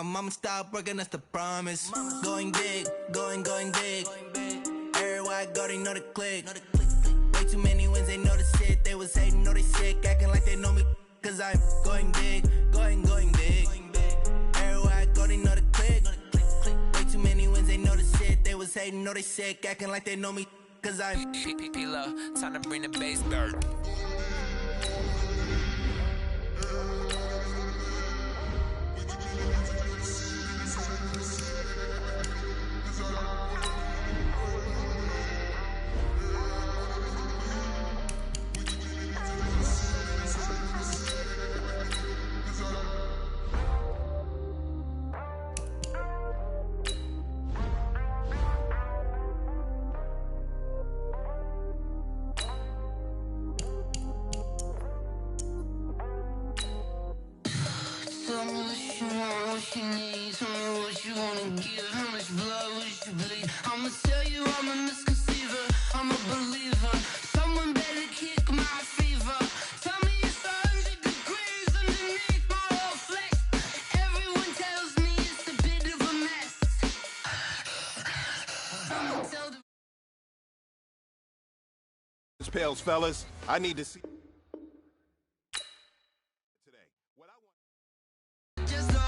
my mama stopped working, that's the promise. Going big, going big. Everywhere I go, they know the click. Way too many wins, they know the shit. They was hating, know they sick, acting like they know me. Cause I'm going big, going big. Everywhere I go, they know the click. Way too many wins, they know the shit. They was hating, know they sick, acting like they know me. Cause I'm P-P-P-Lo, time to bring the bass back. I'ma tell you I'm a misconceiver, I'm a believer. Someone better kick my fever. Tell me it's 100 degrees underneath my whole flesh. Everyone tells me it's a bit of a mess. Someone tell the This pales, fellas. I need to see today. What I want. just know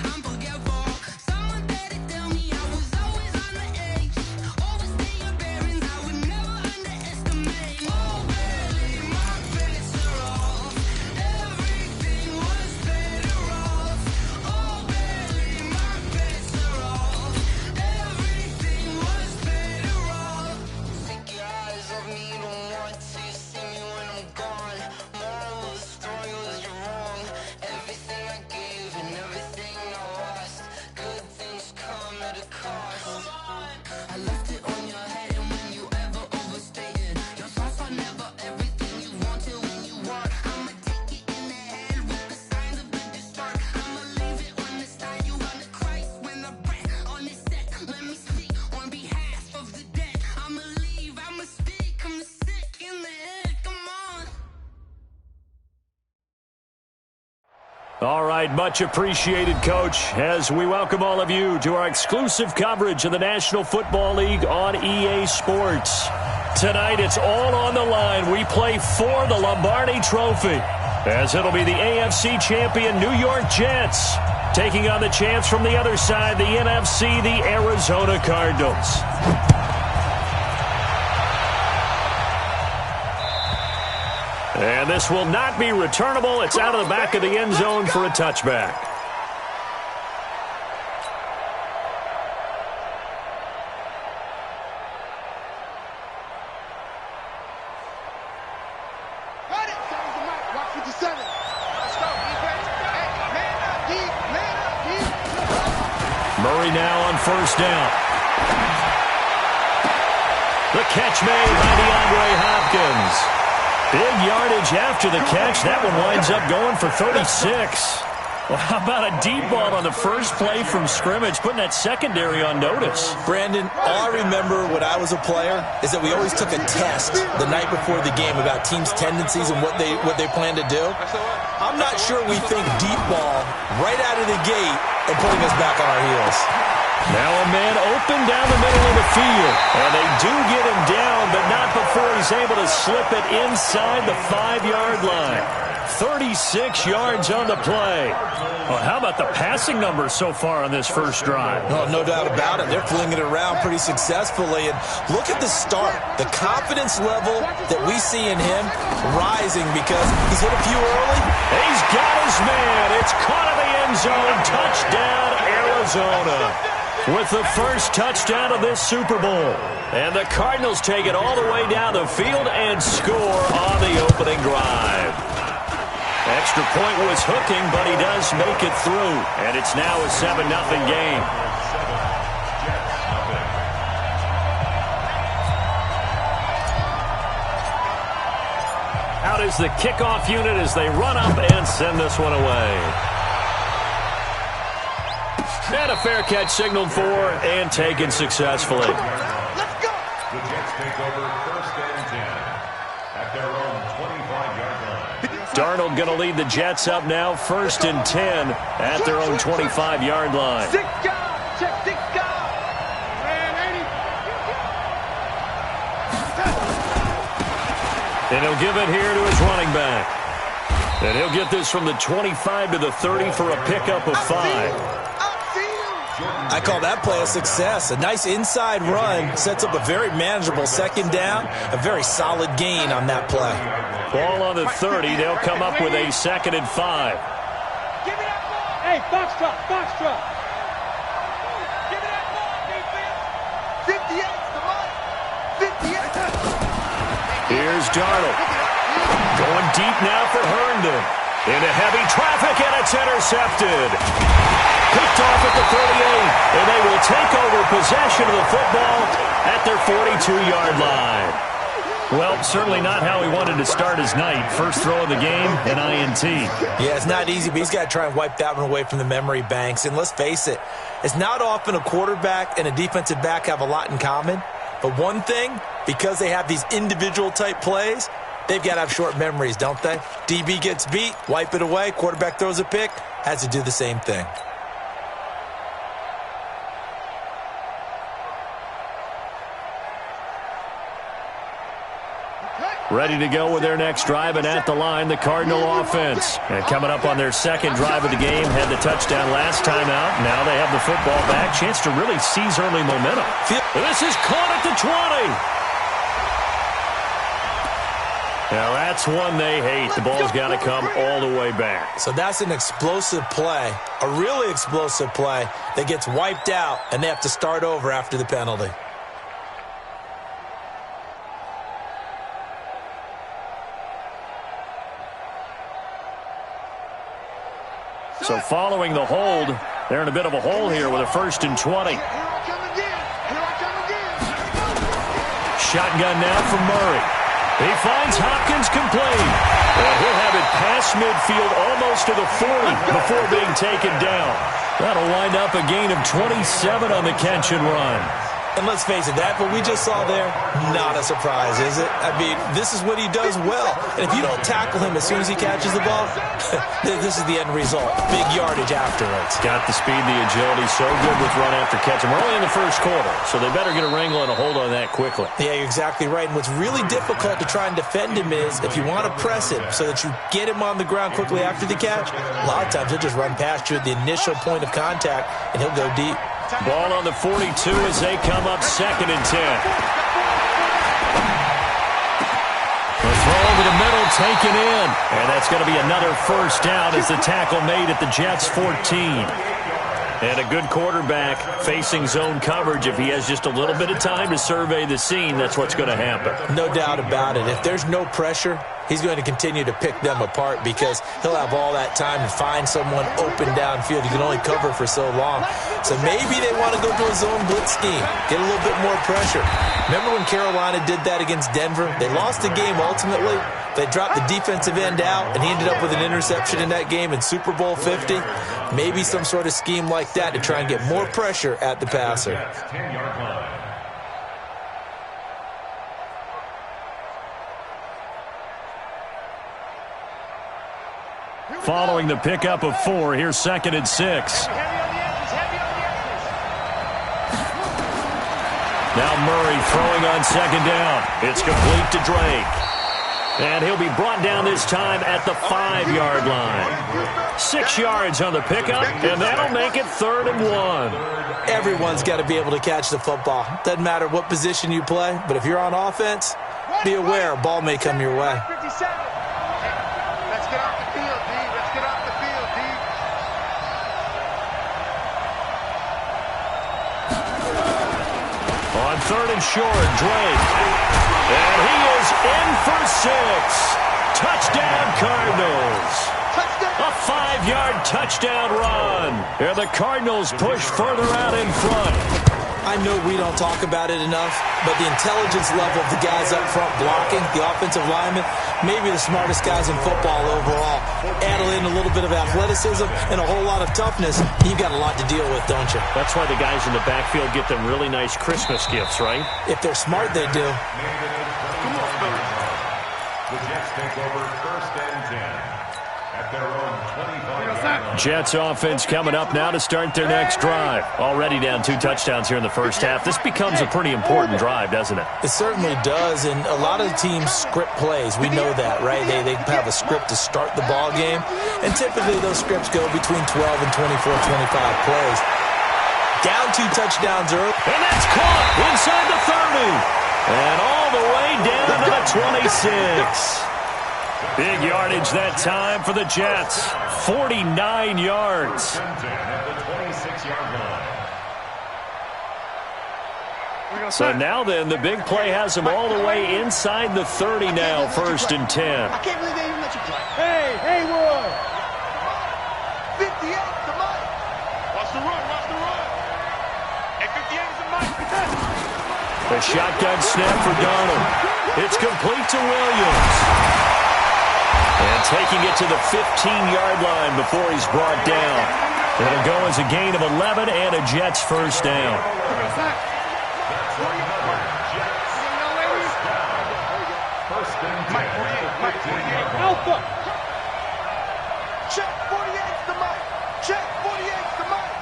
I'm forgetful. Someone better tell me I was always on the edge. Overstay your bearings, I would never underestimate. Oh, barely my bets are off. Everything was better off. Oh, barely my bets are off. Everything was better off. Take your eyes off me, don't want to see me when I'm gone. Moral of the story was you're wrong. Everything I gave and everything I lost. Good things come at a cost. I left it on your head, and when you ever overstated, your thoughts are never everything you wanted when you want. I'ma take it in the head with the signs of a distort. I'ma leave it on the side. You run the Christ when the breath on this set. Let me speak on behalf of the dead. I'ma leave, I'ma speak. I'm the sick in the head. Come on. All right, much appreciated, Coach, as we welcome all of you to our exclusive coverage of the National Football League on EA Sports. Tonight, it's all on the line. We play for the Lombardi Trophy, as it'll be the AFC champion New York Jets taking on the chance from the other side, the NFC, the Arizona Cardinals. And this will not be returnable. It's out of the back of the end zone for a touchback. Got it. Watch 57. Let's go. Defense. Hey, man up, deep. Man up, deep. Murray now on first down. The catch made by DeAndre Hopkins. Big yardage after the catch. That one winds up going for 36. Well, how about a deep ball on the first play from scrimmage, putting that secondary on notice? Brandon, all I remember when I was a player is that we always took a test the night before the game about teams' tendencies and what they plan to do. I'm not sure we think deep ball right out of the gate and putting us back on our heels. Now a man open down the middle of the field. And they do get him down, but not before he's able to slip it inside the 5-yard line. 36 yards on the play. Well, how about the passing numbers so far on this first drive? Oh, no doubt about it. They're flinging it around pretty successfully. And look at the start. The confidence level that we see in him rising because he's hit a few early. He's got his man. It's caught in the end zone. Touchdown, Arizona. With the first touchdown of this Super Bowl. And the Cardinals take it all the way down the field and score on the opening drive. Extra point was hooking, but he does make it through. And it's now a 7-0 game. Out is the kickoff unit as they run up and send this one away. And a fair catch signaled for and taken successfully. Let's go. The Jets take over first and 10 at their own 25-yard line. Darnold going to lead the Jets up now, 1st and 10 at their own 25-yard line. And he'll give it here to his running back. And he'll get this from the 25 to the 30 for a pickup of 5. I call that play a success. A nice inside run sets up a very manageable second down. A very solid gain on that play. Ball on the 30. They'll come up with a 2nd and 5. Give me that ball. Hey, box truck. Give me that ball, defense. 58's the money. 58. Here's Darnold. Going deep now for Herndon. Into heavy traffic, and it's intercepted. Picked off at the 38, and they will take over possession of the football at their 42-yard line. Well, certainly not how he wanted to start his night. First throw of the game, an INT. Yeah, it's not easy, but he's got to try and wipe that one away from the memory banks. And let's face it, it's not often a quarterback and a defensive back have a lot in common. But one thing, because they have these individual-type plays, they've got to have short memories, don't they? DB gets beat, wipe it away, quarterback throws a pick, has to do the same thing. Ready to go with their next drive, and at the line, the Cardinal offense. And coming up on their second drive of the game, had the touchdown last time out. Now they have the football back. Chance to really seize early momentum. This is caught at the 20. Now that's one they hate. The ball's got to come all the way back. So that's an explosive play, a really explosive play that gets wiped out, and they have to start over after the penalty. So following the hold, they're in a bit of a hole here with a 1st and 20. Shotgun now from Murray. He finds Hopkins complete. And he'll have it past midfield almost to the 40 before being taken down. That'll wind up a gain of 27 on the catch and run. And let's face it, that what we just saw there, not a surprise, is it? I mean, this is what he does well. And if you don't tackle him as soon as he catches the ball, this is the end result. Big yardage afterwards. Got the speed, the agility, so good with run after catch. And we're only in the first quarter, so they better get a wrangle and a hold on that quickly. Yeah, you're exactly right. And what's really difficult to try and defend him is if you want to press him so that you get him on the ground quickly after the catch, a lot of times he'll just run past you at the initial point of contact, and he'll go deep. Ball on the 42 as they come up 2nd and 10. The throw over the middle taken in. And that's going to be another first down as the tackle made at the Jets' 14. And a good quarterback facing zone coverage. If he has just a little bit of time to survey the scene, that's what's going to happen. No doubt about it. If there's no pressure, he's going to continue to pick them apart because he'll have all that time to find someone open downfield. He can only cover for so long. So maybe they want to go to a zone blitz scheme, get a little bit more pressure. Remember when Carolina did that against Denver? They lost the game ultimately. They dropped the defensive end out, and he ended up with an interception in that game in Super Bowl 50. Maybe some sort of scheme like that to try and get more pressure at the passer. Following the pickup of 4, here's 2nd and 6. Now Murray throwing on 2nd down. It's complete to Drake. And he'll be brought down this time at the 5-yard line. 6 yards on the pickup, and that'll make it 3rd and 1. Everyone's got to be able to catch the football. Doesn't matter what position you play, but if you're on offense, be aware a ball may come your way. Let's get off the field, D. Let's get off the field, D. On 3rd and short, Drake. And he is in for 6. Touchdown, Cardinals. A 5-yard touchdown run. And the Cardinals push further out in front. I know we don't talk about it enough, but the intelligence level of the guys up front blocking, the offensive linemen, maybe the smartest guys in football overall. Add in a little bit of athleticism and a whole lot of toughness, you've got a lot to deal with, don't you? That's why the guys in the backfield get them really nice Christmas gifts, right? If they're smart, they do. The Jets take over 1st and 10. Jets offense coming up now to start their next drive. Already down 2 touchdowns here in the first half. This becomes a pretty important drive, doesn't it? It certainly does, and a lot of teams script plays. We know that, right? They have a script to start the ball game, and typically those scripts go between 12 and 24, 25 plays. Down 2 touchdowns early. And that's caught inside the 30. And all the way down to the 26. Big yardage that time for the Jets. 49 yards. So now then, the big play has them all the way inside the 30 now, 1st and 10. I can't believe they even let you play. Hey, Haywood. 58 to Mike. Watch the run, watch the run. And 58 to Mike. A shotgun snap for Darnold. It's complete to Williams. And taking it to the 15-yard line before he's brought down. It'll go as a gain of 11 and a Jets first down. Alpha. Check 48's the Mike. Check 48's the Mike.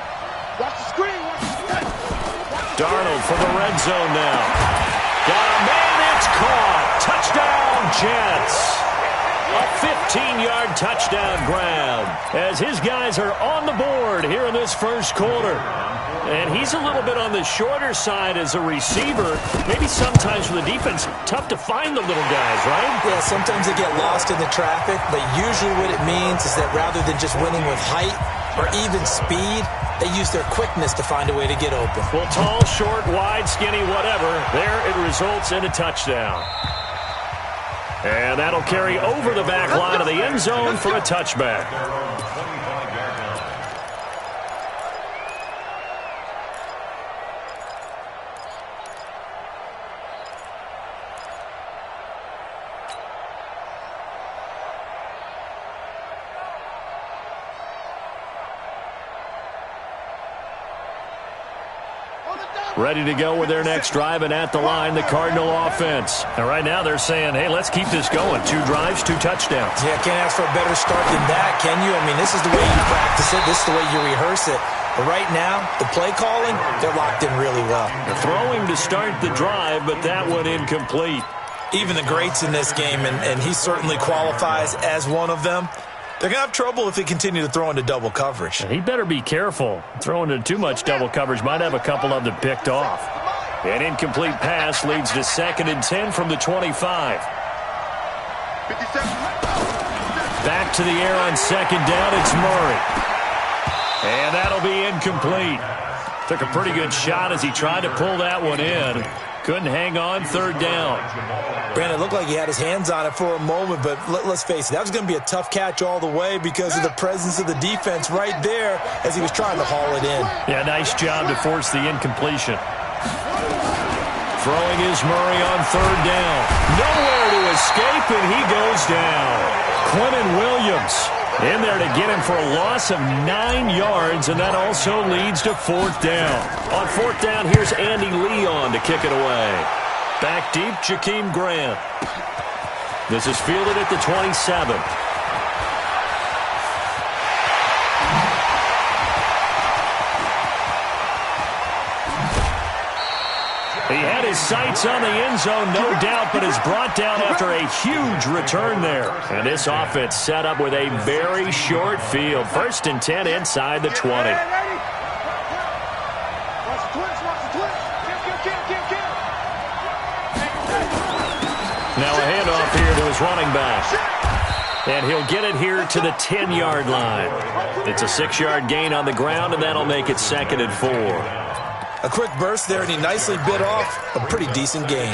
Watch the screen. Watch the screen. Darnold for the red zone now. Got a man. It's caught. Touchdown, Jets. A 15-yard touchdown grab as his guys are on the board here in this first quarter. And he's a little bit on the shorter side as a receiver. Maybe sometimes for the defense, tough to find the little guys, right? Yeah, sometimes they get lost in the traffic, but usually what it means is that rather than just winning with height or even speed, they use their quickness to find a way to get open. Well, tall, short, wide, skinny, whatever, there it results in a touchdown. And that'll carry over the back line of the end zone for a touchback. Ready to go with their next drive, and at the line, the Cardinal offense. And right now they're saying, hey, let's keep this going. 2 drives, 2 touchdowns. Yeah, can't ask for a better start than that, can you? I mean, this is the way you practice it. This is the way you rehearse it. But right now, the play calling, they're locked in really well. They're throwing to start the drive, but that one incomplete. Even the greats in this game, and he certainly qualifies as one of them, they're going to have trouble if they continue to throw into double coverage. And he better be careful. Throwing into too much double coverage might have a couple of them picked off. An incomplete pass leads to 2nd and 10 from the 25. Back to the air on 2nd down, it's Murray. And that'll be incomplete. Took a pretty good shot as he tried to pull that one in. Couldn't hang on, 3rd down. Brandon, it looked like he had his hands on it for a moment, but let's face it, that was going to be a tough catch all the way because of the presence of the defense right there as he was trying to haul it in. Yeah, nice job to force the incompletion. Throwing is Murray on 3rd down. Nowhere to escape, and he goes down. Quinnen Williams in there to get him for a loss of 9 yards, and that also leads to 4th down. On 4th down, here's Andy Leon to kick it away. Back deep, Jakeem Grant. This is fielded at the 27. He had his sights on the end zone, no doubt, but is brought down after a huge return there. And this offense set up with a very short field. 1st and 10 inside the 20. Now a handoff here to his running back. And he'll get it here to the 10-yard line. It's a 6-yard gain on the ground, and that'll make it 2nd and 4. A quick burst there, and he nicely bit off a pretty decent gain.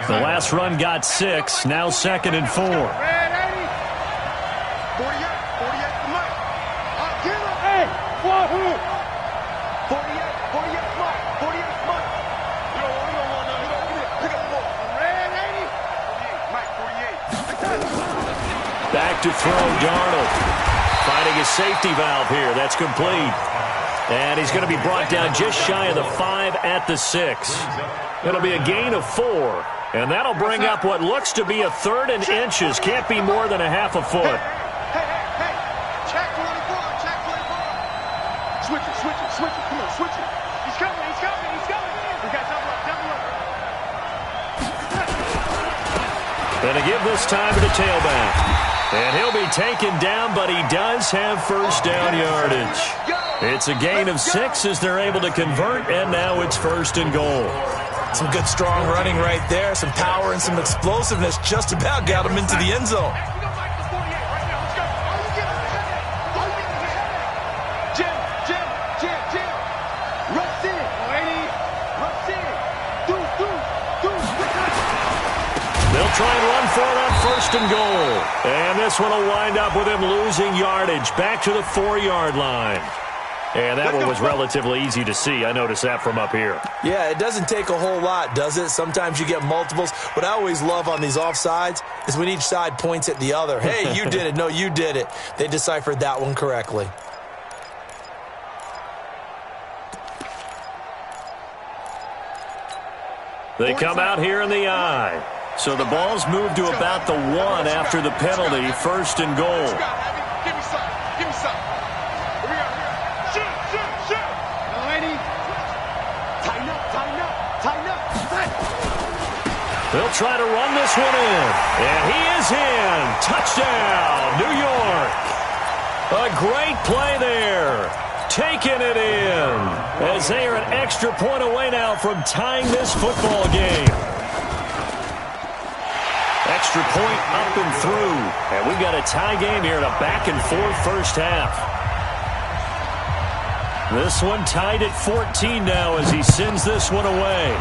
The last run got 6, now 2nd and 4. 48 Back to throw, Darnold. Finding his safety valve here. That's complete. And he's going to be brought down just shy of the 5 at the 6. It'll be a gain of 4. And that'll bring up what looks to be a 3rd and inches. Can't be more than a half a foot. Switch it. Come on, switch it. He's coming. We got double up. Gonna give this time to the tailback. And he'll be taken down, but he does have first down yardage. It's a gain of 6 as they're able to convert, and now it's 1st and goal. Some good, strong running right there. Some power and some explosiveness just about got him into the end zone. They'll try and run for it on 1st and goal. And this one will wind up with him losing yardage back to the 4-yard line. And that one was relatively easy to see. I noticed that from up here. Yeah, it doesn't take a whole lot, does it? Sometimes you get multiples. What I always love on these offsides is when each side points at the other. Hey, you did it. No, you did it. They deciphered that one correctly. They come out here in the I. So the ball's moved to about the 1 after the penalty. 1st and goal. Give me some. Here we go. Shoot. Lady. Tighten up. They'll try to run this one in. And he is in. Touchdown, New York. A great play there. Taking it in. As they are an extra point away now from tying this football game. Extra point up and through. And we've got a tie game here in a back-and-forth first half. This one tied at 14 now as he sends this one away.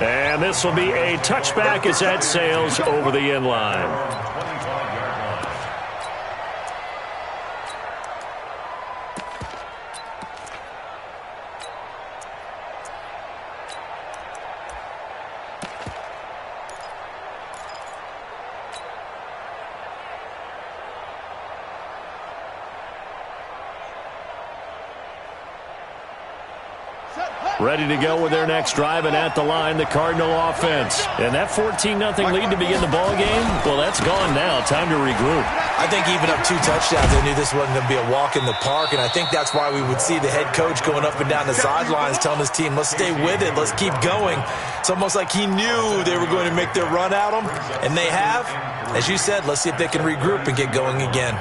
And this will be a touchback as that sails over the end line. Ready to go with their next drive, and at the line, the Cardinal offense. And that 14-0 lead to begin the ball game, well, that's gone now. Time to regroup. I think even up 2 touchdowns, they knew this wasn't going to be a walk in the park, and I think that's why we would see the head coach going up and down the sidelines telling his team, let's stay with it, let's keep going. It's almost like he knew they were going to make their run at him, and they have. As you said, let's see if they can regroup and get going again.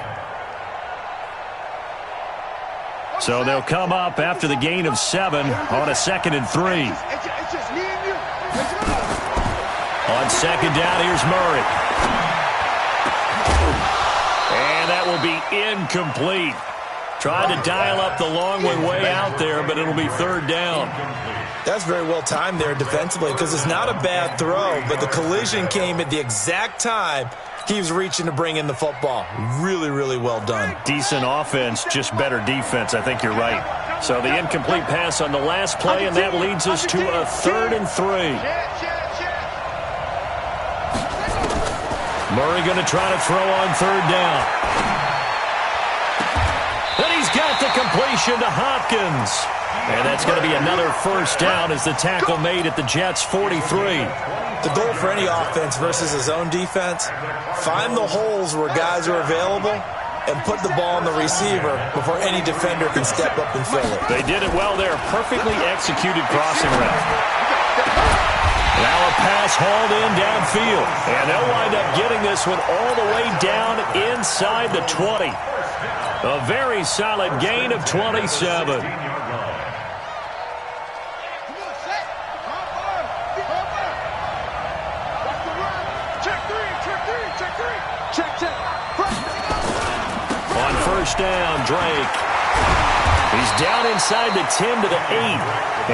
So they'll come up after the gain of 7 on a 2nd and 3. On 2nd down, here's Murray. And that will be incomplete. Tried to dial up the long way out there, but it'll be 3rd down. That's very well timed there defensively because it's not a bad throw, but the collision came at the exact time he was reaching to bring in the football. Really, really well done. Decent offense, just better defense. I think you're right. So the incomplete pass on the last play, and that leads us to a 3rd and 3. Murray going to try to throw on 3rd down. And he's got the completion to Hopkins. And that's going to be another 1st down as the tackle made at the Jets' 43. The goal for any offense versus his own defense, find the holes where guys are available and put the ball on the receiver before any defender can step up and fill it. They did it well there. Perfectly executed crossing route. Now a pass hauled in downfield. And they'll wind up getting this one all the way down inside the 20. A very solid gain of 27. On 1st down, Drake. He's down inside the 10 to the 8.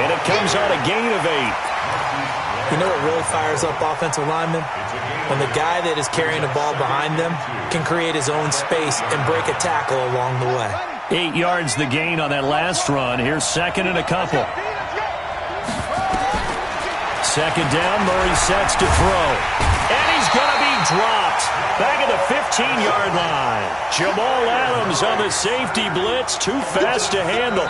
And it comes on a gain of 8. You know what really fires up offensive linemen? When the guy that is carrying the ball behind them can create his own space and break a tackle along the way. 8 yards the gain on that last run. Here's 2nd and a couple. 2nd down, Murray sets to throw. And he's going to be dropped back at the 15-yard line. Jamal Adams on the safety blitz, too fast to handle.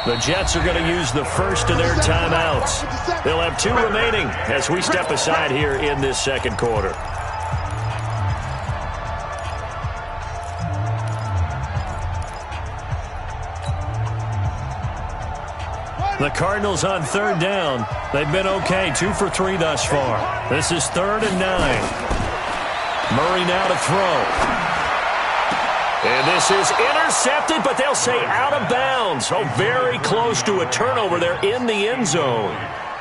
The Jets are going to use the first of their timeouts. They'll have 2 remaining as we step aside here in this 2nd quarter. The Cardinals on third down. They've been okay, 2 for 3 thus far. This is 3rd and 9. Murray now to throw. And this is intercepted, but they'll say out of bounds. Oh, very close to a turnover there in the end zone.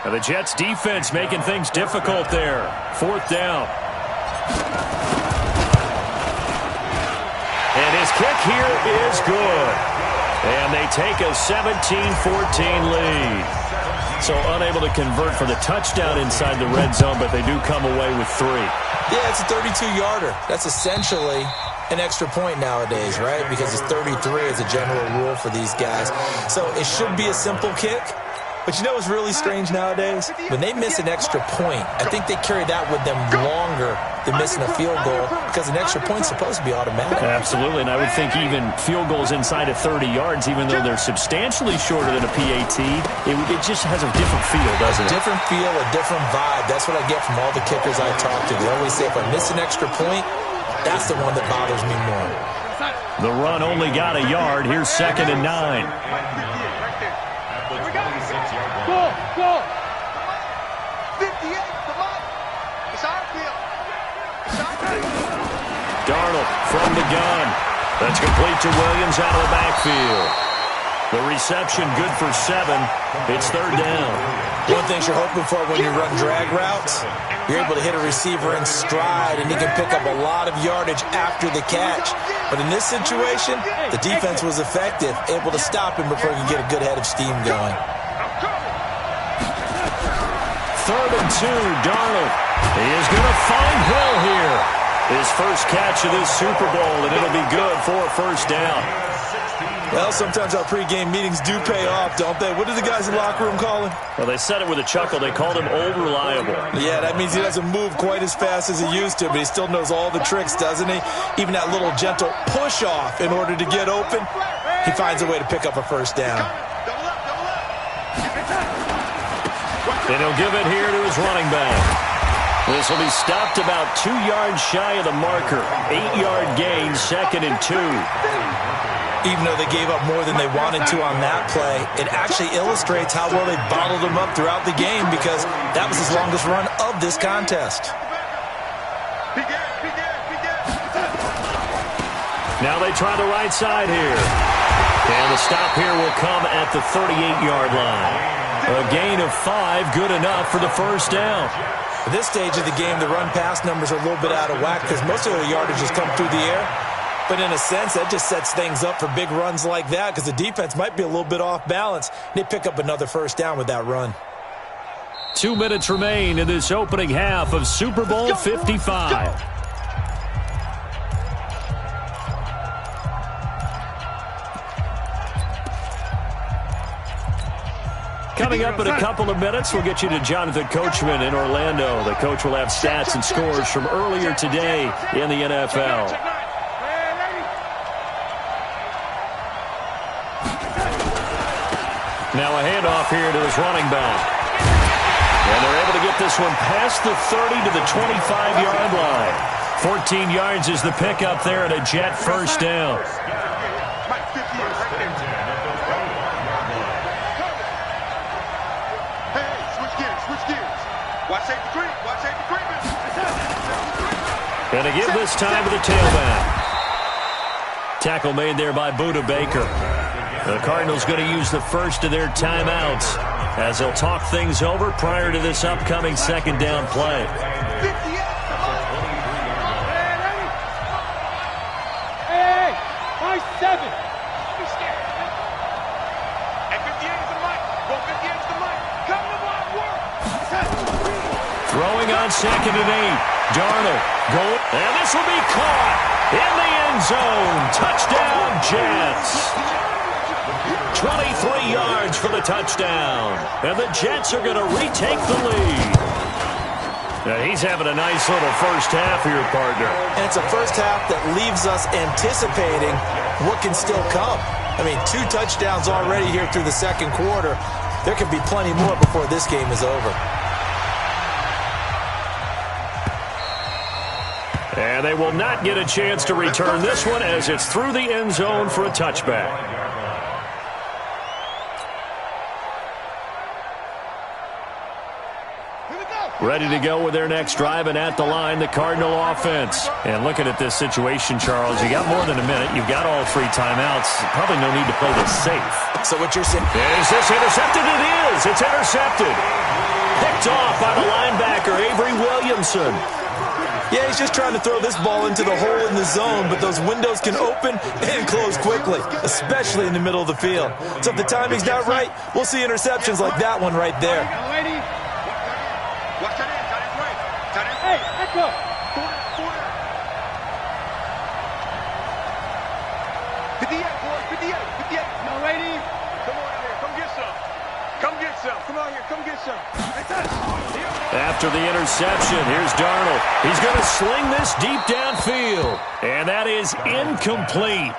Now the Jets defense making things difficult there. 4th down. And his kick here is good. And they take a 17-14 lead. So unable to convert for the touchdown inside the red zone, but they do come away with 3. Yeah, it's a 32-yarder. That's essentially an extra point nowadays, right? Because it's 33 as a general rule for these guys. So it should be a simple kick. But you know what's really strange nowadays? When they miss an extra point, I think they carry that with them longer than missing a field goal because an extra point's supposed to be automatic. Absolutely, and I would think even field goals inside of 30 yards, even though they're substantially shorter than a PAT, it just has a different feel, doesn't it? Different feel, a different vibe. That's what I get from all the kickers I talk to. They always say if I miss an extra point, that's the one that bothers me more. The run only got a yard. Here's 2nd and 9. Go! 58, come on. It's our field. It's our field. Darnold from the gun. That's complete to Williams out of the backfield. The reception good for 7. It's 3rd down. One thing you're hoping for when you run drag routes, you're able to hit a receiver in stride, and he can pick up a lot of yardage after the catch. But in this situation, the defense was effective, able to stop him before he could get a good head of steam going. 3rd and 2, Darnold. He is going to find Hill here. His first catch of this Super Bowl, and it'll be good for a 1st down. Well, sometimes our pregame meetings do pay off, don't they? What do the guys in the locker room call him? Well, they said it with a chuckle. They called him Old Reliable. Yeah, that means he doesn't move quite as fast as he used to, but he still knows all the tricks, doesn't he? Even that little gentle push-off in order to get open, he finds a way to pick up a 1st down. And he'll give it here to his running back. This will be stopped about 2 yards shy of the marker. 8-yard gain, 2nd and 2. Even though they gave up more than they wanted to on that play, it actually illustrates how well they bottled them up throughout the game because that was his longest run of this contest. Now they try the right side here. And the stop here will come at the 38-yard line. A gain of 5, good enough for the 1st down. At this stage of the game, the run-pass numbers are a little bit out of whack because most of their yardage has come through the air. But in a sense, that just sets things up for big runs like that because the defense might be a little bit off balance. They pick up another 1st down with that run. 2 minutes remain in this opening half of Super Bowl 55. Coming up in a couple of minutes, we'll get you to Jonathan Coachman in Orlando. The coach will have stats and scores from earlier today in the NFL. Now a handoff here to his running back. And they're able to get this one past the 30 to the 25-yard line. 14 yards is the pickup there at a Jet 1st down. And to give this time to the tailback. Tackle made there by Buda Baker. The Cardinals going to use the first of their timeouts as they'll talk things over prior to this upcoming 2nd down play. Hey, my 7. Throwing on 2nd and 8. Darnold going, and this will be caught in the end zone. Touchdown, Jets. 23 yards for the touchdown. And the Jets are going to retake the lead. Now he's having a nice little first half here, partner. And it's a first half that leaves us anticipating what can still come. I mean, 2 touchdowns already here through the 2nd quarter. There could be plenty more before this game is over. And they will not get a chance to return this one as it's through the end zone for a touchback. Ready to go with their next drive, and at the line, the Cardinal offense. And looking at this situation, Charles, you got more than a minute. You've got all 3 timeouts. Probably no need to play this safe. So what you're saying... Is this intercepted? It is. It's intercepted. Picked off by the linebacker, Avery Williamson. Yeah, he's just trying to throw this ball into the hole in the zone, but those windows can open and close quickly, especially in the middle of the field. So if the timing's not right, we'll see interceptions like that one right there. Hey, let's go. 58, boys, 58. No, lady. Come on in here. Come get some. Come get some. Come on here. Come get some. After the interception, here's Darnold. He's going to sling this deep downfield. And that is incomplete.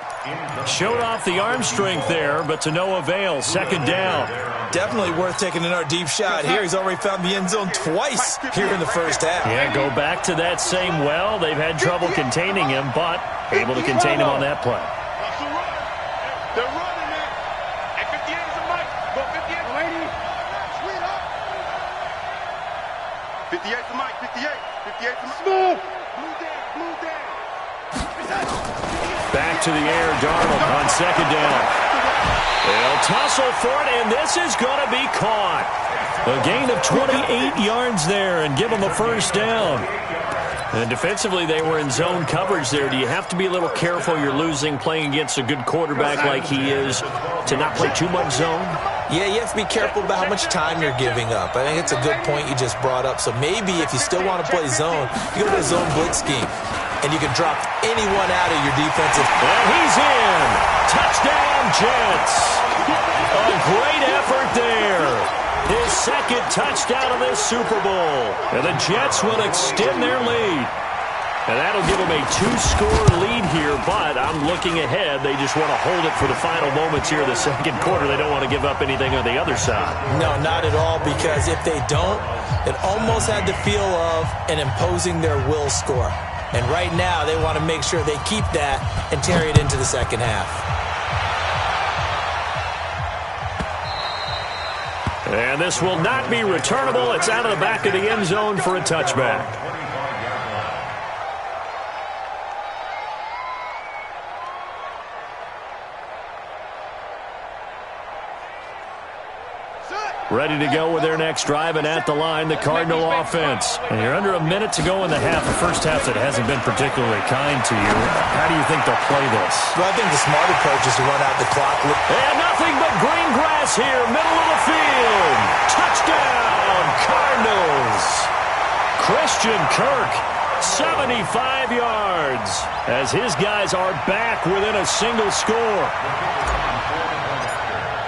Showed off the arm strength there, but to no avail. Second down. Definitely worth taking in our deep shot here. He's already found the end zone twice here in the first half. Yeah, go back to that same well. They've had trouble containing him, but able to contain him on that play. They're running it. And 58 is a mic. Go 58. Lady. Sweet up. 58 is the mic. 58. 58 is the mic. Smooth. Blue down. Back to the air, Darnold on second down. They'll tussle for it, and this is going to be caught. A gain of 28 yards there and give them a first down. And defensively, they were in zone coverage there. Do you have to be a little careful? You're losing playing against a good quarterback like he is to not play too much zone? Yeah, you have to be careful about how much time you're giving up. I think it's a good point you just brought up. So maybe if you still want to play zone, you go to a zone blitz scheme, and you can drop anyone out of your defensive. And he's in. Touchdown, Jets. A great effort there. His second touchdown of this Super Bowl. And the Jets will extend their lead. And that'll give them a 2-score lead here, but I'm looking ahead. They just want to hold it for the final moments here of the second quarter. They don't want to give up anything on the other side. No, not at all, because if they don't, it almost had the feel of an imposing their will score. And right now, they want to make sure they keep that and carry it into the second half. And this will not be returnable. It's out of the back of the end zone for a touchback. Ready to go with their next drive, and at the line, the Cardinal offense. And you're under a minute to go in the half, a first half that hasn't been particularly kind to you. How do you think they'll play this? Well, I think the smart approach is to run out the clock. And nothing but green grass here, middle of the field. Touchdown, Cardinals. Christian Kirk, 75 yards, as his guys are back within a single score.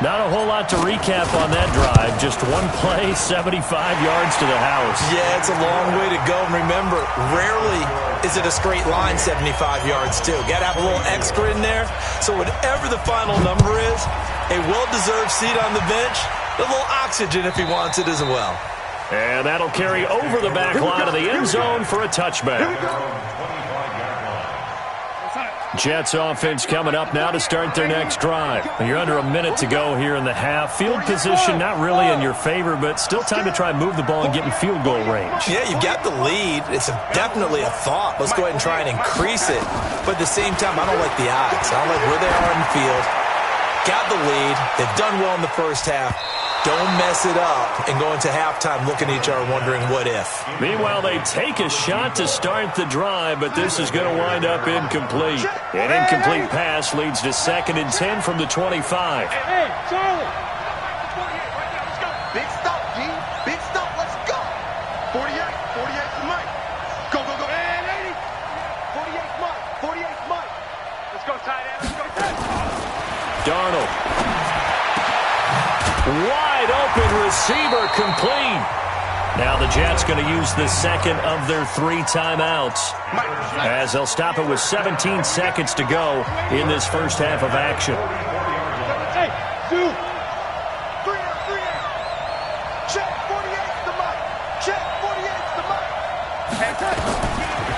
Not a whole lot to recap on that drive. Just one play, 75 yards to the house. Yeah, it's a long way to go. And remember, rarely is it a straight line 75 yards, too. Got to have a little extra in there. So whatever the final number is, a well-deserved seat on the bench, a little oxygen if he wants it as well. And that'll carry over the back line of the end zone for a touchback. Jets offense coming up now to start their next drive. You're under a minute to go here in the half. Field position not really in your favor, but still time to try and move the ball and get in field goal range. Yeah, you've got the lead. It's definitely a thought. Let's go ahead and try and increase it. But at the same time, I don't like the odds. I don't like where they are in the field. Got the lead. They've done well in the first half. Don't mess it up and go into halftime looking at each other wondering what if. Meanwhile, they take a shot to start the drive, but this is going to wind up incomplete. An incomplete pass leads to 2nd and 10 from the 25. Hey, Charlie. Big stop, G. Big stop. Let's go. 48. 48's the mic. Go. And 80. 48's Mike. 48's Mike. Let's go, tight end. Let's go. Darnold. Wide open receiver, complete. Now the Jets going to use the second of their 3 timeouts, as they'll stop it with 17 seconds to go in this first half of action. Hey, 2. 3. Check 48's the mic. Check 48's the mic.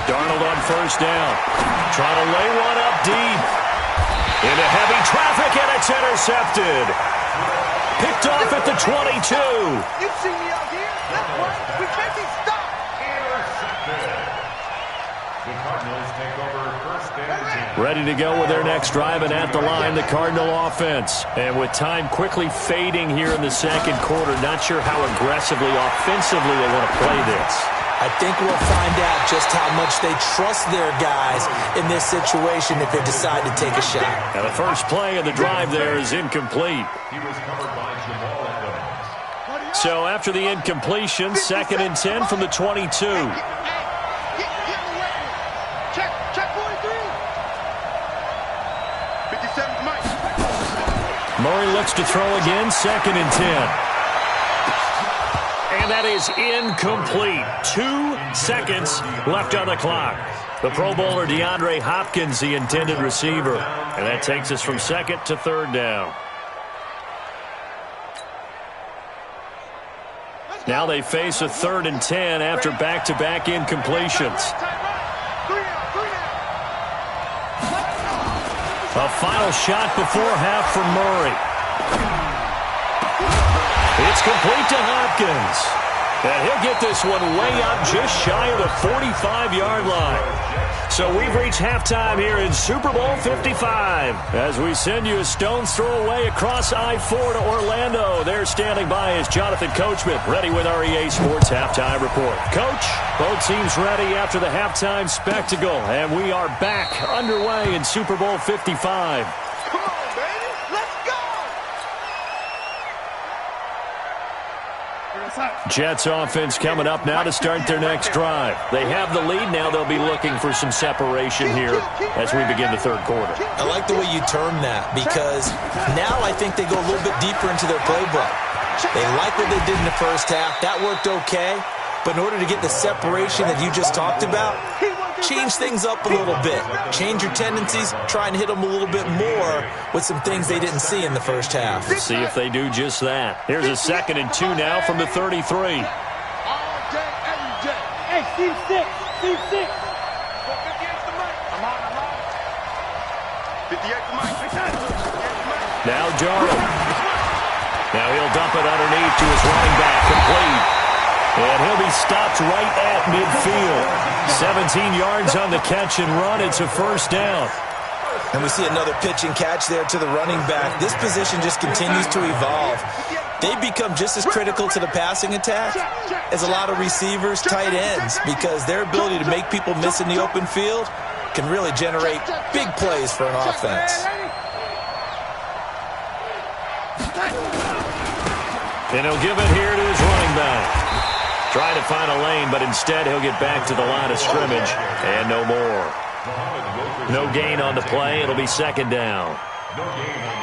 Darnold on first down. Trying to lay one up deep. Into heavy traffic, and it's intercepted. Picked off at the 22. You see me out here? That's right. We can't be stopped. Ready to go with their next drive, and at the line, the Cardinal offense. And with time quickly fading here in the second quarter, not sure how aggressively, offensively they want to play this. I think we'll find out just how much they trust their guys in this situation if they decide to take a shot. And the first play of the drive there is incomplete. So after the incompletion, 2nd and 10 from the 22. Murray looks to throw again, 2nd and 10. And that is incomplete. 2 seconds left on the clock. The Pro Bowler DeAndre Hopkins, the intended receiver. And that takes us from 2nd to 3rd down. Now they face a 3rd and 10 after back-to-back incompletions. A final shot before half from Murray. It's complete to Hopkins. And he'll get this one way up just shy of the 45-yard line. So we've reached halftime here in Super Bowl 55. As we send you a stone's throw away across I-4 to Orlando. There standing by is Jonathan Coachman, ready with our EA Sports Halftime Report. Coach, both teams ready after the halftime spectacle. And we are back underway in Super Bowl 55. Come on, baby. Let's go. Jets offense coming up now to start their next drive. They have the lead now. They'll be looking for some separation here as we begin the 3rd quarter. I like the way you term that because now I think they go a little bit deeper into their playbook. They like what they did in the first half. That worked okay. But in order to get the separation that you just talked about, change things up a little bit. Change your tendencies. Try and hit them a little bit more with some things they didn't see in the first half. Let's see if they do just that. Here's a 2nd and 2 now from the 33. All day, every day. Hey, Steve 6. Steve 6. 58's the mic. I'm on. 58's the mic. Now Darnold. Now he'll dump it underneath to his running back, complete. And he'll be stopped right at midfield. 17 yards on the catch and run. It's a 1st down. And we see another pitch and catch there to the running back. This position just continues to evolve. They become just as critical to the passing attack as a lot of receivers, tight ends, because their ability to make people miss in the open field can really generate big plays for an offense. And he'll give it here to his running back. Trying to find a lane, but instead he'll get back to the line of scrimmage. And no more. No gain on the play. It'll be 2nd down.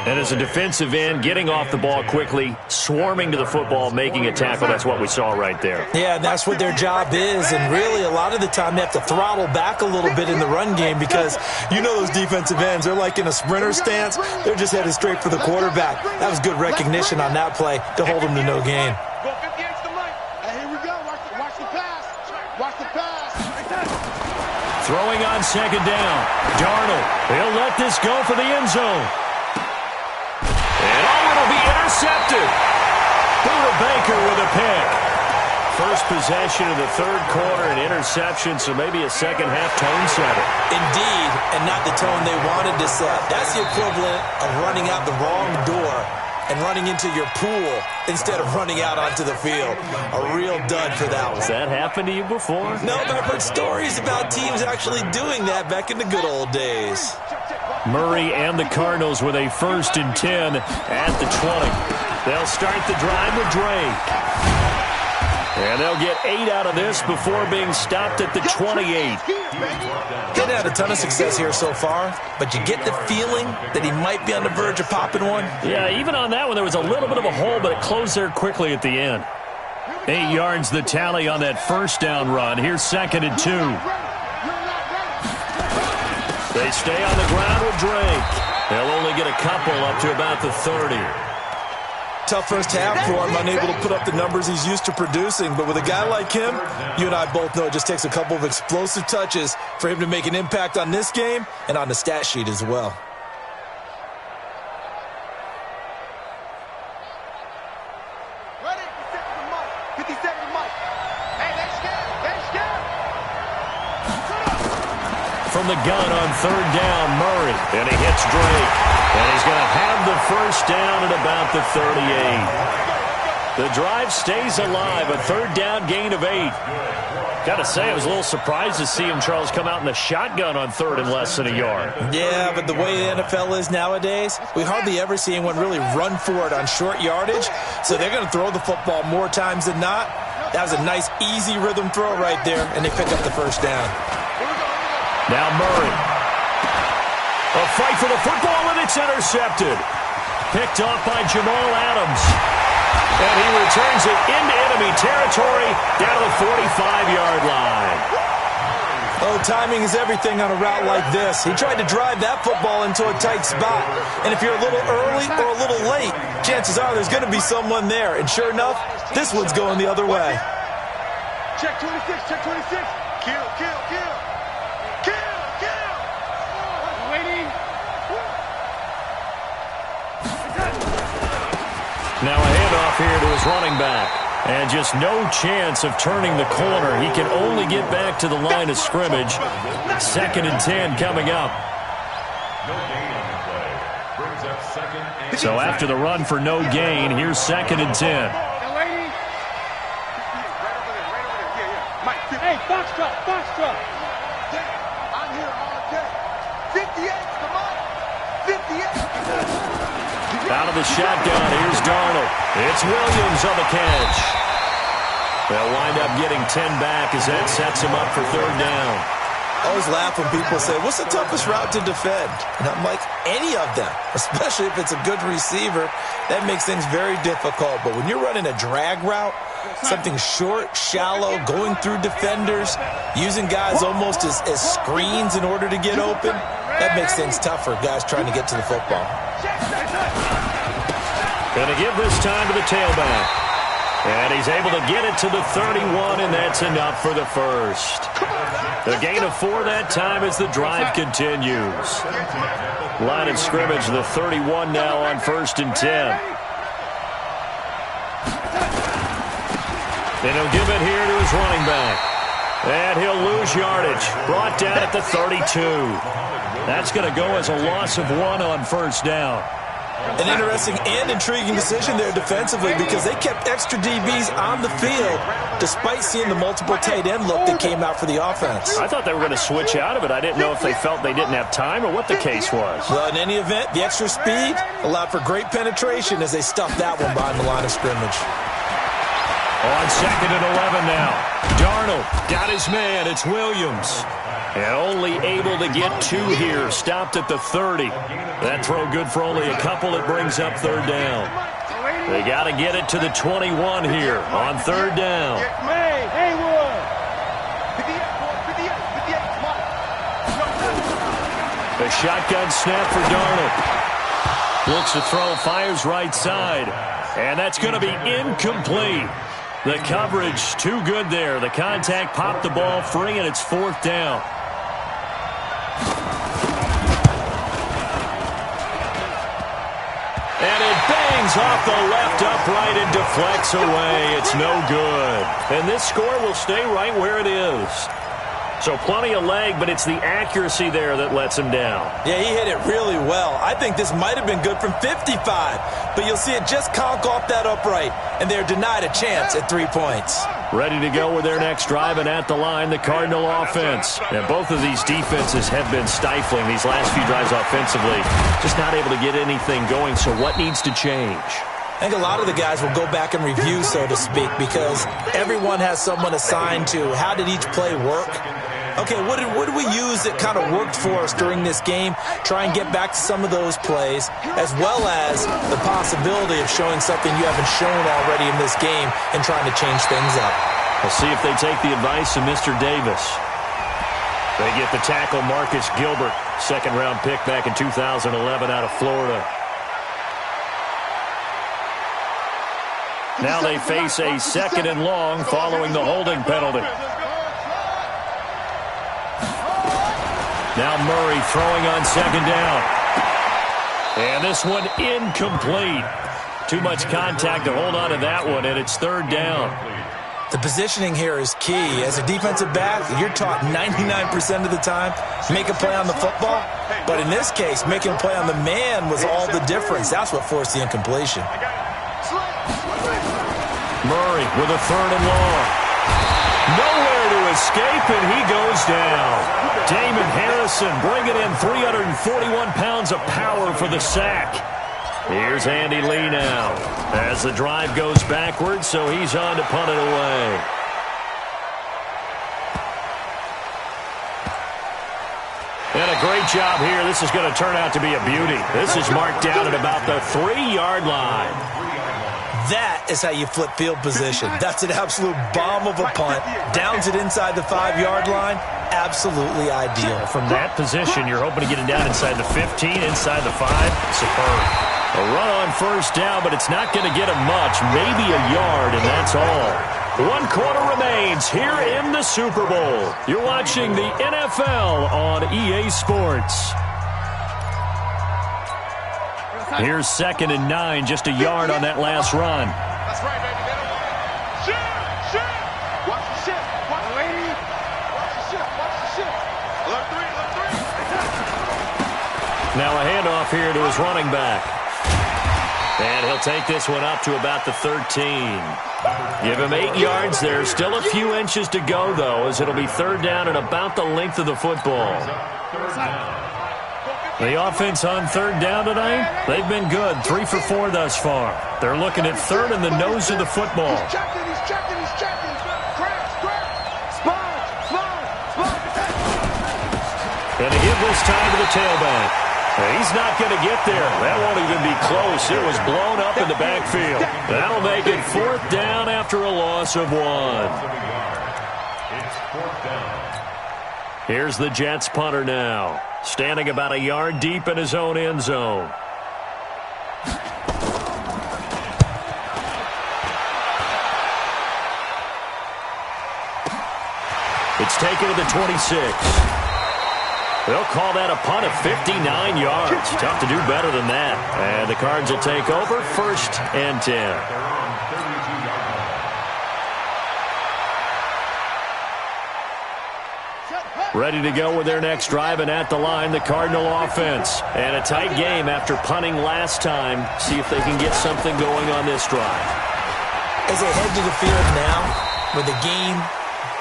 And as a defensive end, getting off the ball quickly, swarming to the football, making a tackle, that's what we saw right there. Yeah, and that's what their job is. And really, a lot of the time, they have to throttle back a little bit in the run game because you know those defensive ends, they're like in a sprinter stance. They're just headed straight for the quarterback. That was good recognition on that play to hold them to no gain. Go 58's the mic. Hey, here we go. Watch the pass. Watch the pass. Throwing on 2nd down. Darnold. He'll let this go for the end zone. And it'll be intercepted. Buda Baker with a pick. First possession of the 3rd quarter, an interception, so maybe a second-half tone setter. Indeed, and not the tone they wanted to set. That's the equivalent of running out the wrong door and running into your pool instead of running out onto the field. A real dud for that one. Has that happened to you before? No, but I've heard stories about teams actually doing that back in the good old days. Murray and the Cardinals with a 1st and 10 at the 20. They'll start the drive with Drake. And they'll get 8 out of this before being stopped at the 28. He's had a ton of success here so far, but you get the feeling that he might be on the verge of popping one. Yeah, even on that one, there was a little bit of a hole, but it closed there quickly at the end. 8 yards the tally on that 1st down run. Here's 2nd and 2. They stay on the ground with Drake. They'll only get a couple up to about the 30. Tough first half for him, unable to put up the numbers he's used to producing. But with a guy like him, you and I both know it just takes a couple of explosive touches for him to make an impact on this game and on the stat sheet as well. Ready? 57 the mic. Hey, they scared. They scared. from the gun on third down, Murray. And he hits Drake. And he's going to have the first down at about the 38. The drive stays alive, a third down gain of 8. Got to say, I was a little surprised to see him, Charles, come out in the shotgun on third and less than a yard. Yeah, but the way the NFL is nowadays, we hardly ever see anyone really run for it on short yardage. So they're going to throw the football more times than not. That was a nice, easy rhythm throw right there, and they pick up the first down. Now Murray. A fight for the football, and it's intercepted. Picked off by Jamal Adams. And he returns it into enemy territory down to the 45-yard line. Oh, timing is everything on a route like this. He tried to drive that football into a tight spot. And if you're a little early or a little late, chances are there's going to be someone there. And sure enough, this one's going the other way. Check 26, check 26. Kill, kill, kill. Kill, kill. Waiting. Now a handoff here to his running back. And just no chance of turning the corner. He can only get back to the line of scrimmage. 2nd and 10 coming up. So after the run for no gain, here's 2nd and 10. Hey, box truck, box truck. I'm here all day. 58, come on. 58. Out of the shotgun, here's Darnold. It's Williams on the catch. They'll wind up getting 10 back as that sets him up for third down. I always laugh when people say, what's the toughest route to defend? And I'm like, any of them, especially if it's a good receiver. That makes things very difficult. But when you're running a drag route, something short, shallow, going through defenders, using guys almost as screens in order to get open, that makes things tough for guys trying to get to the football. Going to give this time to the tailback. And he's able to get it to the 31, and that's enough for the first. The gain of 4 that time as the drive continues. Line of scrimmage, the 31 now on 1st and 10. And he'll give it here to his running back. And he'll lose yardage. Brought down at the 32. That's going to go as a loss of 1 on 1st down. An interesting and intriguing decision there defensively because they kept extra DBs on the field despite seeing the multiple tight end look that came out for the offense. I thought they were going to switch out of it. I didn't know if they felt they didn't have time or what the case was. Well, in any event, the extra speed allowed for great penetration as they stuffed that one behind the line of scrimmage. On 2nd and 11 now. Darnold got his man. It's Williams. And only able to get 2 here. Stopped at the 30. That throw good for only a couple. It brings up third down. They got to get it to the 21 here on third down. Hey, Haywood. 58, come on. The shotgun snap for Darnold. Looks to throw, fires right side. And that's going to be incomplete. The coverage too good there. The contact popped the ball free, and it's 4th down. And it bangs off the left upright and deflects away. It's no good. And this score will stay right where it is. So plenty of leg, but it's the accuracy there that lets him down. Yeah, he hit it really well. I think this might have been good from 55, but you'll see it just conk off that upright, and they're denied a chance at 3 points. Ready to go with their next drive, and at the line, the Cardinal offense. And both of these defenses have been stifling these last few drives offensively. Just not able to get anything going, so what needs to change? I think a lot of the guys will go back and review, so to speak, because everyone has someone assigned to how did each play work. Okay, what did we use that kind of worked for us during this game? Try and get back to some of those plays, as well as the possibility of showing something you haven't shown already in this game and trying to change things up. We'll see if they take the advice of Mr. Davis. They get the tackle, Marcus Gilbert, 2nd-round pick back in 2011 out of Florida. Now they face a 2nd and long following the holding penalty. Now Murray throwing on 2nd down. And this one incomplete. Too much contact to hold on to that one, and it's 3rd down. The positioning here is key. As a defensive back, you're taught 99% of the time, make a play on the football. But in this case, making a play on the man was all the difference. That's what forced the incompletion. Murray with a 3rd and long. Nowhere to escape, and he goes down. Damon Harrison bringing in 341 pounds of power for the sack. Here's Andy Lee now as the drive goes backwards, so he's on to punt it away. And a great job here. This is going to turn out to be a beauty. This is marked down at about the 3-yard line. That is how you flip field position. That's an absolute bomb of a punt. Downs it inside the 5-yard line. Absolutely ideal. From that position, you're hoping to get it down inside the 15, inside the 5. Superb. A run on 1st down, but it's not going to get him much. Maybe a yard, and that's all. 1 quarter remains here in the Super Bowl. You're watching the NFL on EA Sports. Here's 2nd and 9, just a yard on that last run. That's right, baby. They don't want it. Shift. Watch the shift. Watch the lady. Watch the shift. Watch the shift. Alert 3. Now a handoff here to his running back. And he'll take this one up to about the 13. Give him 8 yards there. Still a few inches to go, though, as it'll be 3rd down and about the length of the football. The offense on 3rd down tonight, they've been good. 3 for 4 thus far. They're looking at 3rd in the nose of the football. He's checking. And to give this time to the tailback. He's not going to get there. That won't even be close. It was blown up in the backfield. That'll make it 4th down after a loss of 1. Here's the Jets punter now, standing about a yard deep in his own end zone. It's taken to the 26. They'll call that a punt of 59 yards. Tough to do better than that. And the Cards will take over 1st and 10. Ready to go with their next drive, and at the line, the Cardinal offense. And a tight game after punting last time. See if they can get something going on this drive. As they head to the field now, with the game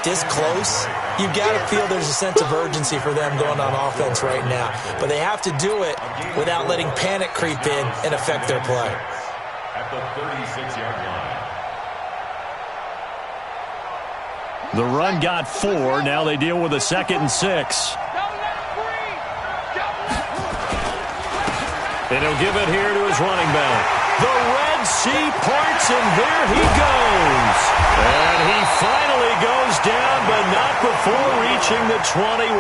this close, you've got to feel there's a sense of urgency for them going on offense right now. But they have to do it without letting panic creep in and affect their play. At the 36-yard line. The run got 4. Now they deal with a 2nd and 6. And he'll give it here to his running back. The Red Sea parts, and there he goes. And he finally goes down, but not before reaching the 21.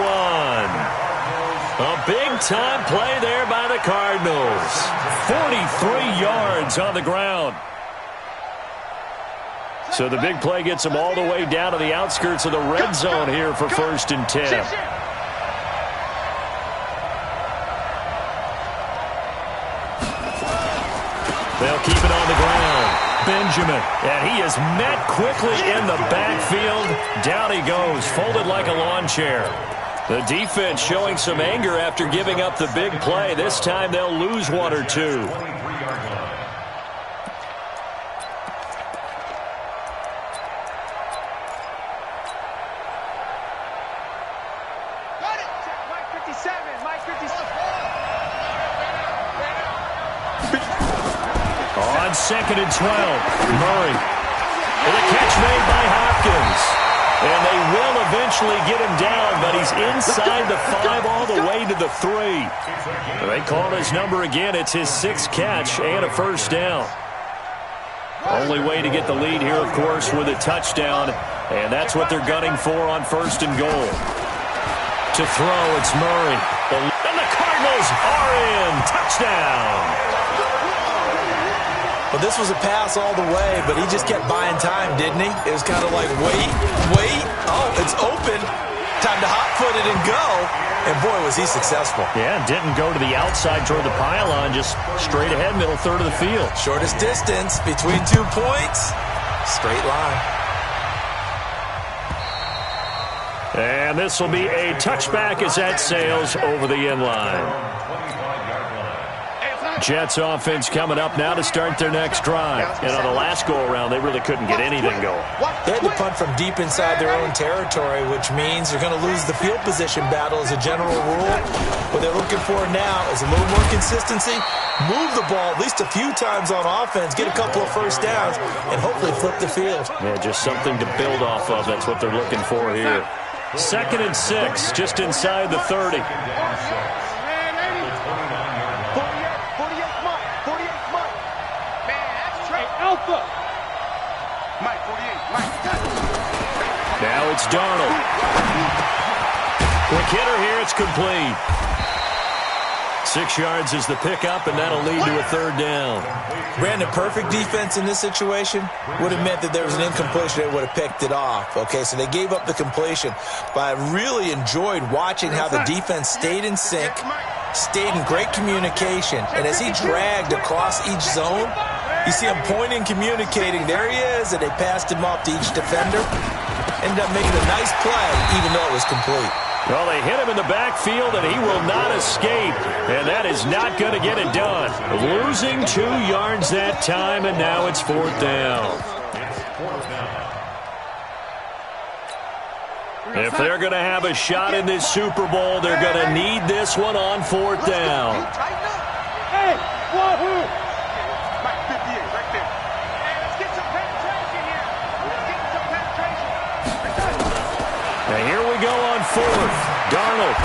A big-time play there by the Cardinals. 43 yards on the ground. So the big play gets them all the way down to the outskirts of the red zone here for 1st and 10. They'll keep it on the ground. Benjamin, and he is met quickly in the backfield. Down he goes, folded like a lawn chair. The defense showing some anger after giving up the big play. This time they'll lose 1 or 2. On 2nd and 12, Murray. And a catch made by Hopkins. And they will eventually get him down, but he's inside the 5 all the way to the 3. They call his number again. It's his 6th catch and a 1st down. Only way to get the lead here, of course, with a touchdown. And that's what they're gunning for on 1st and goal. To throw, it's Murray. And the Cardinals are in. Touchdown. Well, this was a pass all the way, but he just kept buying time, didn't he? It was kind of like, wait. Oh, it's open. Time to hot-foot it and go. And, boy, was he successful. Yeah, didn't go to the outside toward the pylon, just straight ahead, middle third of the field. Shortest distance between 2 points. Straight line. And this will be a touchback as that sails over the end line. Jets offense coming up now to start their next drive. And on the last go-around, they really couldn't get anything going. They had to punt from deep inside their own territory, which means they're going to lose the field position battle as a general rule. What they're looking for now is a little more consistency, move the ball at least a few times on offense, get a couple of first downs, and hopefully flip the field. Yeah, just something to build off of. That's what they're looking for here. 2nd and 6, just inside the 30. Alpha. Mike, 48. Mike. Now it's Darnold. Quick hitter here. It's complete. 6 yards is the pickup, and that'll lead to a 3rd down. Brandon, perfect defense in this situation would have meant that there was an incompletion. They would have picked it off. Okay, so they gave up the completion. But I really enjoyed watching how the defense stayed in sync, stayed in great communication. And as he dragged across each zone, you see him pointing, communicating. There he is, and they passed him off to each defender. Ended up making a nice play, even though it was complete. Well, they hit him in the backfield, and he will not escape. And that is not going to get it done. Losing 2 yards that time, and now it's 4th down. If they're going to have a shot in this Super Bowl, they're going to need this one on 4th down. Hey, wahoo! Mike, 58, right there. Hey, let's get some penetration here. Let's get some penetration. And here we go on 4th. Darnold.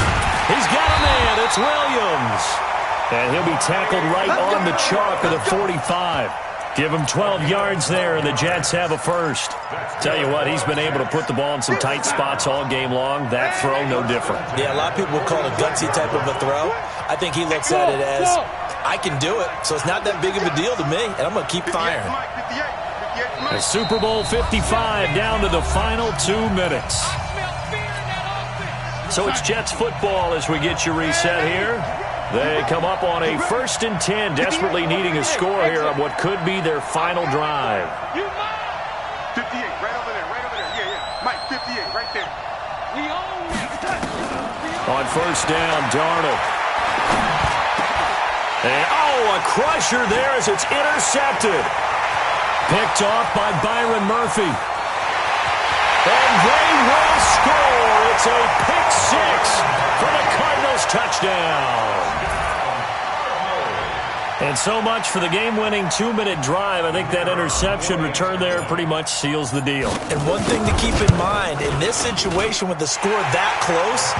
He's got a man. It's Williams. And he'll be tackled right on the chalk of the 45. Give him 12 yards there, and the Jets have a first. Tell you what, he's been able to put the ball in some tight spots all game long. That throw, no different. Yeah, a lot of people would call it a gutsy type of a throw. I think he looks at it as, I can do it, so it's not that big of a deal to me, and I'm going to keep firing. The Super Bowl 55 down to the final 2 minutes. So it's Jets football as we get you reset here. They come up on a 1st and 10, desperately needing a score here on what could be their final drive. 58, right over there, yeah. Mike, 58, right there. On 1st down, Darnold. And, a crusher there as it's intercepted. Picked off by Byron Murphy. And they will score. It's a pick 6 for the Cardinals touchdown. And so much for the game-winning 2-minute drive. I think that interception return there pretty much seals the deal. And one thing to keep in mind, in this situation with the score that close,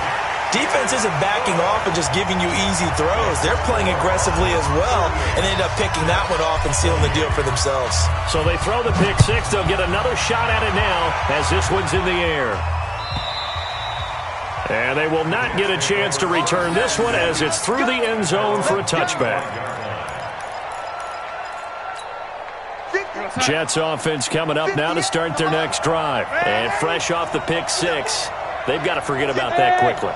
defense isn't backing off and just giving you easy throws. They're playing aggressively as well, and they end up picking that one off and sealing the deal for themselves. So they throw the pick 6. They'll get another shot at it now as this one's in the air. And they will not get a chance to return this one as it's through the end zone for a touchback. Jets offense coming up now to start their next drive. And fresh off the pick 6, they've got to forget about that quickly.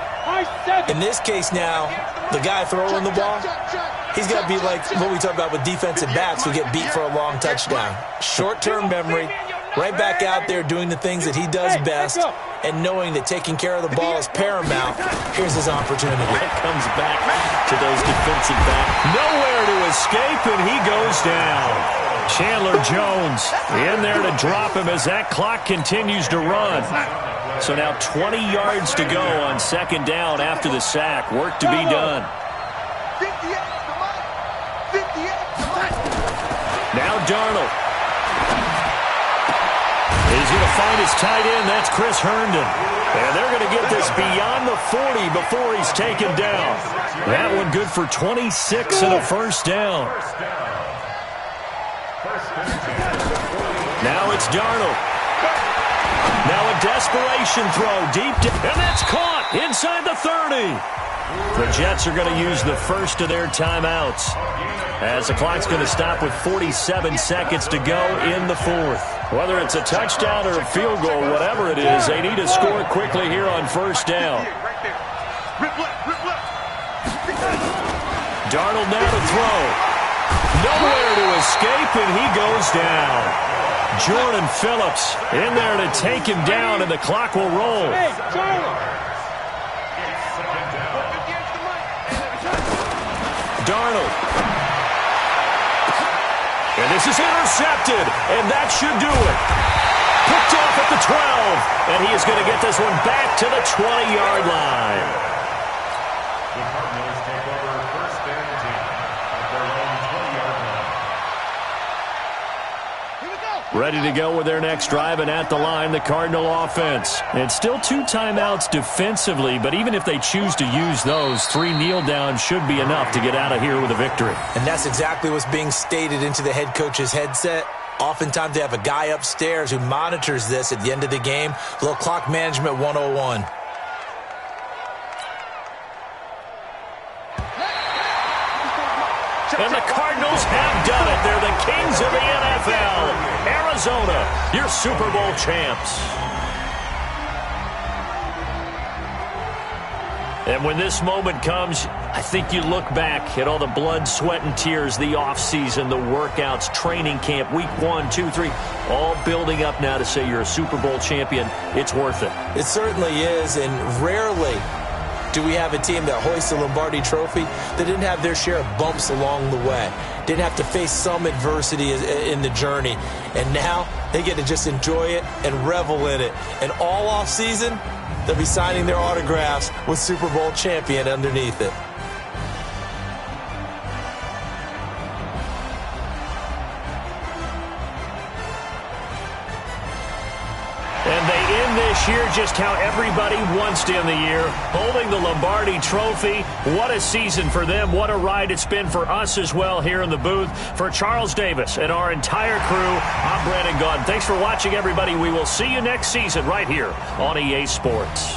In this case now, the guy throwing the ball, he's got to be like what we talk about with defensive backs who get beat for a long touchdown. Short-term memory, right back out there doing the things that he does best, and knowing that taking care of the ball is paramount. Here's his opportunity. It comes back to those defensive backs. Nowhere to escape, and he goes down. Chandler Jones in there to drop him as that clock continues to run. So now 20 yards to go on 2nd down after the sack. Work to be done. Now Darnold. He's going to find his tight end. That's Chris Herndon. And they're going to get this beyond the 40 before he's taken down. That one good for 26 and a 1st down. Now it's Darnold. Now a desperation throw deep, and that's caught inside the 30. The Jets are going to use the first of their timeouts as the clock's going to stop with 47 seconds to go in the 4th. Whether it's a touchdown or a field goal, whatever it is, they need to score quickly here on 1st down. Darnold now to throw. Nowhere to escape, and he goes down. Jordan Phillips in there to take him down, and the clock will roll. Hey, Charlie! Darnold. And this is intercepted, and that should do it. Picked off at the 12, and he is going to get this one back to the 20-yard line. The Cardinals take over first and 10 at their own 20-yard line. Ready to go with their next drive, and at the line, the Cardinal offense. And still 2 timeouts defensively, but even if they choose to use those, 3 kneel downs should be enough to get out of here with a victory. And that's exactly what's being stated into the head coach's headset. Oftentimes they have a guy upstairs who monitors this at the end of the game. A little clock management 101. And the Cardinals have done it. They're the kings of the NFL. Arizona, your Super Bowl champs. And when this moment comes, I think you look back at all the blood, sweat, and tears, the offseason, the workouts, training camp, week 1, 2, 3, all building up now to say you're a Super Bowl champion. It's worth it. It certainly is, and rarely do we have a team that hoists a Lombardi trophy that didn't have their share of bumps along the way, didn't have to face some adversity in the journey, and now they get to just enjoy it and revel in it. And all offseason, they'll be signing their autographs with Super Bowl champion underneath it. And they end this year just how everybody wants to end the year, holding the Lombardi Trophy. What a season for them. What a ride it's been for us as well here in the booth. For Charles Davis and our entire crew, I'm Brandon Gaudin. Thanks for watching, everybody. We will see you next season right here on EA Sports.